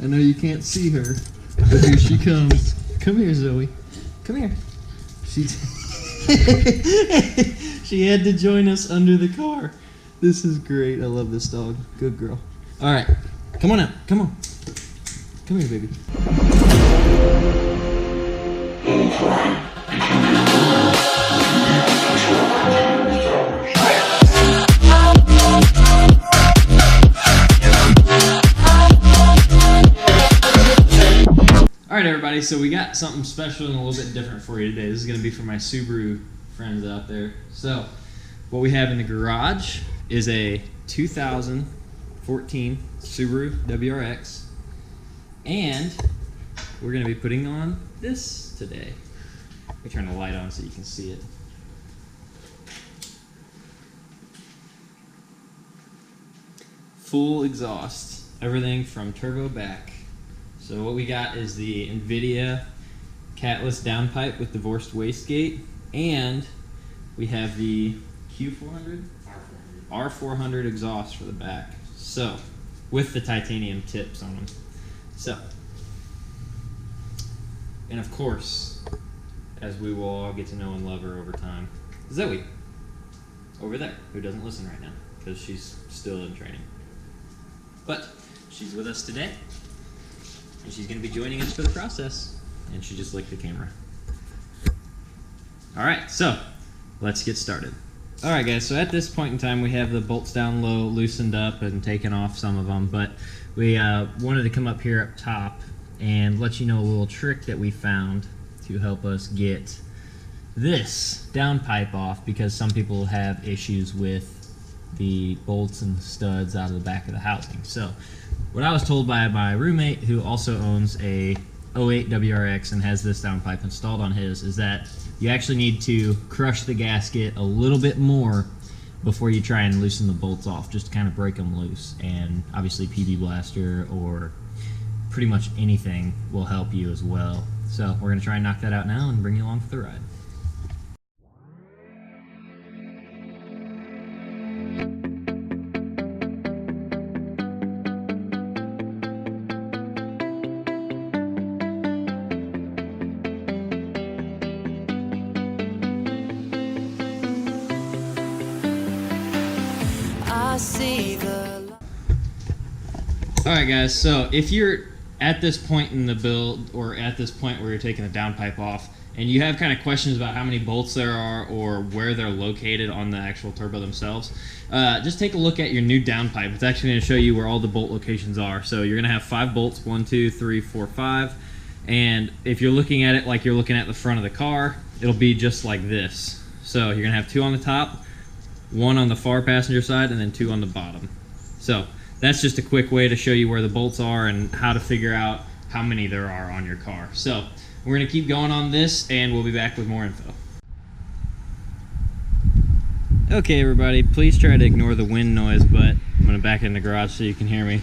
I know you can't see her, but here she comes. Come here, Zoe. Come here. She she had to join us under the car. This is great. I love this dog. Good girl. All right. Come on out. Come on. Come here, baby. Alright everybody, so we got something special and a little bit different for you today. This is going to be for my Subaru friends out there. So, what we have in the garage is a 2014 Subaru WRX, and we're going to be putting on this today. Let me turn the light on so you can see it. Full exhaust, everything from turbo back. So what we got is the NVIDIA catless downpipe with divorced wastegate, and we have the Q400? R400 exhaust for the back. So, with the titanium tips on them. So, and of course, as we will all get to know and love her over time, Zoey, over there, who doesn't listen right now because she's still in training. But she's with us today. And she's going to be joining us for the process. And she just licked the camera. Alright, so let's get started. Alright guys, so at this point in time we have the bolts down low, loosened up and taken off some of them. But we wanted to come up here up top and let you know a little trick that we found to help us get this downpipe off, because some people have issues with the bolts and studs out of the back of the housing. So what I was told by my roommate, who also owns a 08 WRX and has this downpipe installed on his, is that you actually need to crush the gasket a little bit more before you try and loosen the bolts off, just to kind of break them loose. And obviously PB Blaster or pretty much anything will help you as well. So we're going to try and knock that out now and bring you along for the ride. Alright guys, so if you're at this point in the build, or at this point where you're taking the downpipe off, and you have kind of questions about how many bolts there are or where they're located on the actual turbo themselves, just take a look at your new downpipe. It's actually going to show you where all the bolt locations are. So you're going to have 5 bolts, 1, 2, 3, 4, 5, and if you're looking at it like you're looking at the front of the car, it'll be just like this. So you're going to have 2 on the top, 1 on the far passenger side, and then 2 on the bottom. So that's just a quick way to show you where the bolts are and how to figure out how many there are on your car. So we're going to keep going on this, and we'll be back with more info. Okay everybody, please try to ignore the wind noise, but I'm going to back in the garage so you can hear me.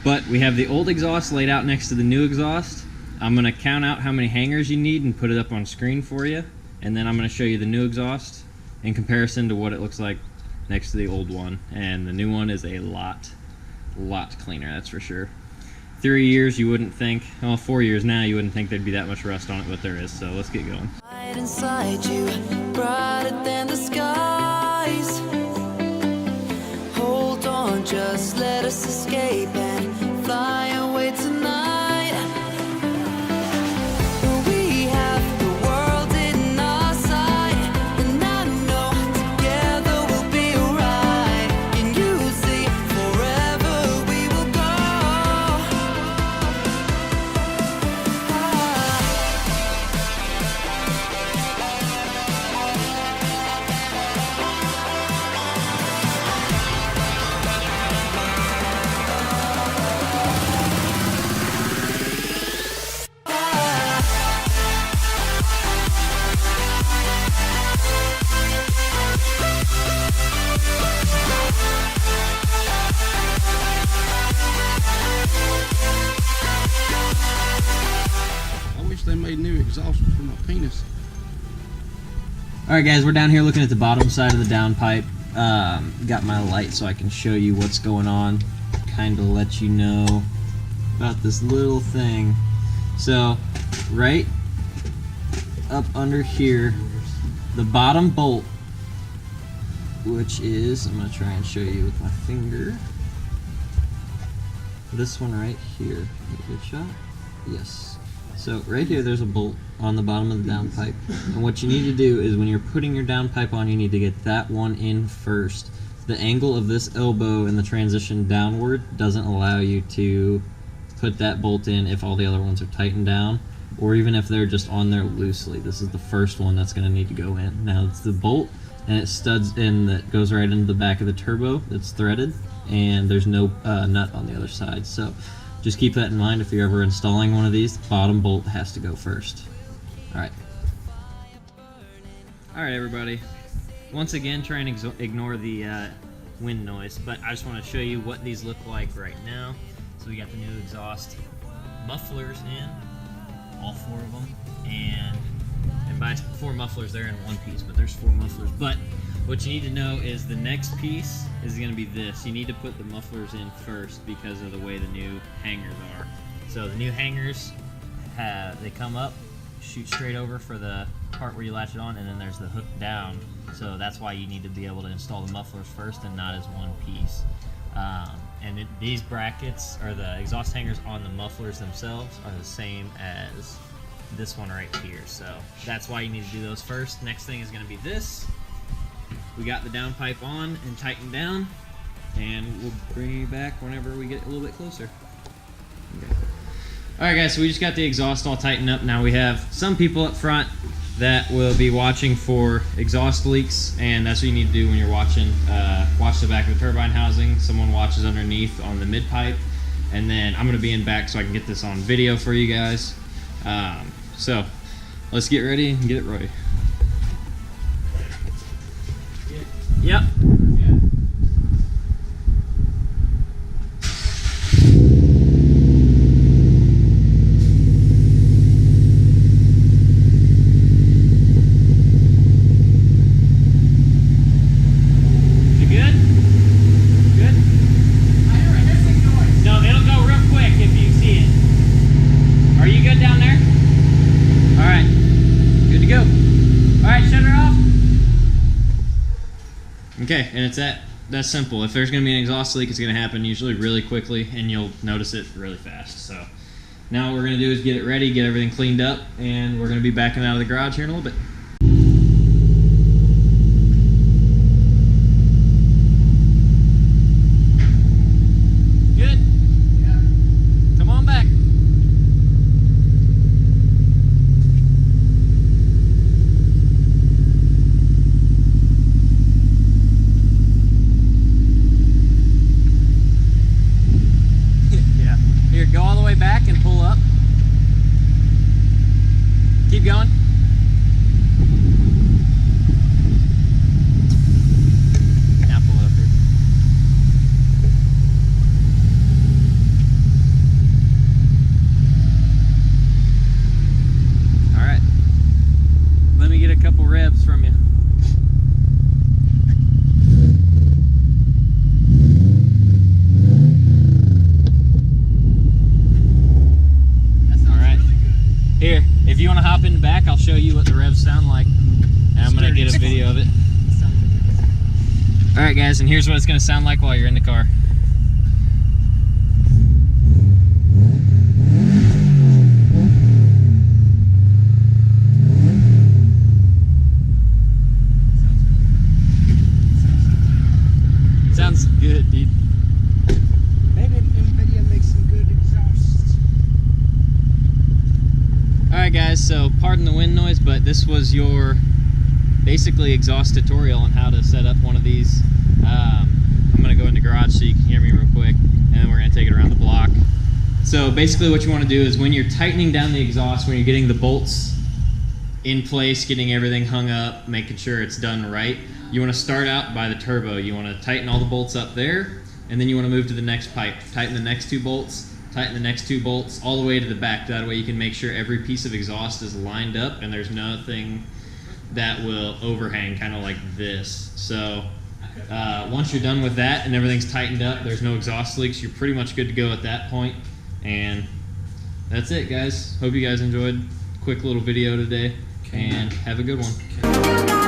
But we have the old exhaust laid out next to the new exhaust. I'm going to count out how many hangers you need and put it up on screen for you, and then I'm going to show you the new exhaust in comparison to what it looks like next to the old one. And the new one is a lot cleaner, that's for sure. 3 years you wouldn't think, well 4 years now you wouldn't think there'd be that much rust on it, but there is, so let's get going. Right inside you, brighter than the skies. Hold on, just let us escape and fly away tonight. We have the world in our sight, and I know together we'll be alright. Can you see forever we will go? They made new exhaust for my penis. Alright guys, we're down here looking at the bottom side of the downpipe. Got my light so I can show you what's going on. Kind of let you know about this little thing. So right up under here, the bottom bolt, which is, I'm going to try and show you with my finger, this one right here. Good shot. Yes. So right here there's a bolt on the bottom of the downpipe, and what you need to do is when you're putting your downpipe on, you need to get that one in first. The angle of this elbow and the transition downward doesn't allow you to put that bolt in if all the other ones are tightened down, or even if they're just on there loosely. This is the first one that's going to need to go in. Now it's the bolt, and it studs in, that goes right into the back of the turbo that's threaded, and there's no nut on the other side. So just keep that in mind if you're ever installing one of these. The bottom bolt has to go first. Alright everybody, once again try and ignore the wind noise, but I just want to show you what these look like right now. So we got the new exhaust mufflers in, all 4 of them, and by 4 mufflers, they're in one piece, but there's 4 mufflers. But what you need to know is the next piece is going to be this. You need to put the mufflers in first because of the way the new hangers are. So the new hangers, they come up, shoot straight over for the part where you latch it on, and then there's the hook down. So that's why you need to be able to install the mufflers first and not as one piece. These brackets, or the exhaust hangers on the mufflers themselves, are the same as this one right here. So that's why you need to do those first. Next thing is going to be this. We got the downpipe on and tightened down, and we'll bring you back whenever we get a little bit closer. Okay. Alright guys, so we just got the exhaust all tightened up. Now we have some people up front that will be watching for exhaust leaks, and that's what you need to do when you're watching. Watch the back of the turbine housing. Someone watches underneath on the mid pipe, and then I'm going to be in back so I can get this on video for you guys. So let's get ready and get it ready. Yep. Okay, and it's that's simple. If there's going to be an exhaust leak, it's going to happen usually really quickly, and you'll notice it really fast. So now what we're going to do is get it ready, get everything cleaned up, and we're going to be backing out of the garage here in a little bit. Good? Yeah. Come on back. Go all the way back and pull up. Keep going. Now pull it up here. All right. Let me get a couple revs from you. Here, if you want to hop in the back, I'll show you what the revs sound like. And I'm going to get a video of it. Alright guys, and here's what it's going to sound like while you're in the car. Sounds good, dude. Maybe NVIDIA makes some good exhausts. Alright guys, so pardon the wind noise, but this was your basically exhaust tutorial on how to set up one of these. I'm going to go in the garage so you can hear me real quick, and then we're going to take it around the block. So basically what you want to do is when you're tightening down the exhaust, when you're getting the bolts in place, getting everything hung up, making sure it's done right, you want to start out by the turbo. You want to tighten all the bolts up there, and then you want to move to the next pipe. Tighten the next 2 bolts, tighten the next 2 bolts, all the way to the back. That way you can make sure every piece of exhaust is lined up and there's nothing that will overhang, kind of like this. So once you're done with that and everything's tightened up, there's no exhaust leaks, you're pretty much good to go at that point. And that's it, guys. Hope you guys enjoyed. Quick little video today, and have a good one.